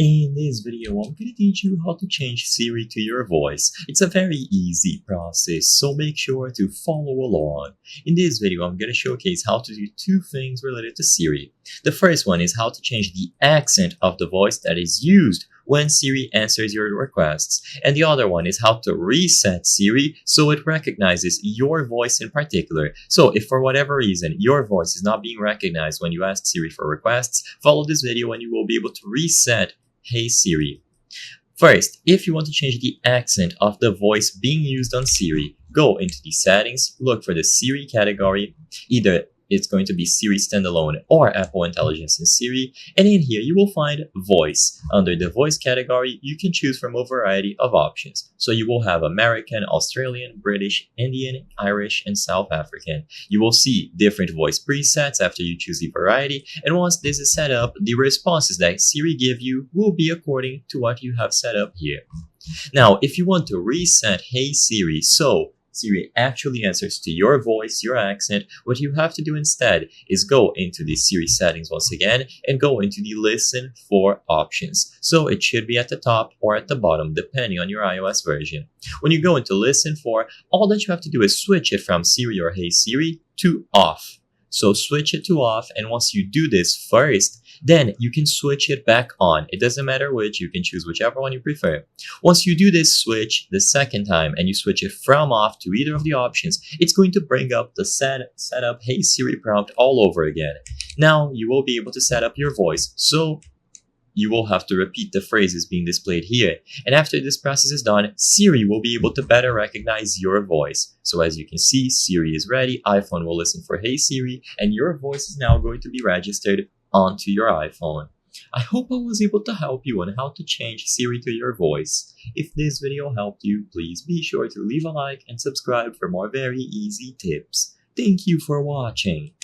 In this video, I'm going to teach you how to change Siri to your voice. It's a very easy process, so make sure to follow along. In this video, I'm going to showcase how to do two things related to Siri. The first one is how to change the accent of the voice that is used when Siri answers your requests. And the other one is how to reset Siri so it recognizes your voice in particular. So if for whatever reason your voice is not being recognized when you ask Siri for requests, follow this video and you will be able to reset Hey Siri. First, if you want to change the accent of the voice being used on Siri, go into the settings, look for the Siri category, either it's going to be Siri Standalone or Apple Intelligence in Siri, and in here you will find Voice. Under the Voice category, you can choose from a variety of options. So you will have American, Australian, British, Indian, Irish, and South African. You will see different voice presets after you choose the variety, and once this is set up, the responses that Siri give you will be according to what you have set up here. Now, if you want to reset Hey Siri, so Siri actually answers to your voice, your accent, what you have to do instead is go into the Siri settings once again and go into the Listen For options. So it should be at the top or at the bottom depending on your iOS version. When you go into Listen For, all that you have to do is switch it from Siri or Hey Siri to off. So switch it to off, and once you do this first, then you can switch it back on. It doesn't matter which, you can choose whichever one you prefer. Once you do this switch the second time and you switch it from off to either of the options, it's going to bring up the setup Hey Siri prompt all over again. Now you will be able to set up your voice. So you will have to repeat the phrases being displayed here. And after this process is done, Siri will be able to better recognize your voice. So as you can see, Siri is ready, iPhone will listen for Hey Siri, and your voice is now going to be registered onto your iPhone. I hope I was able to help you on how to change Siri to your voice. If this video helped you, please be sure to leave a like and subscribe for more very easy tips. Thank you for watching.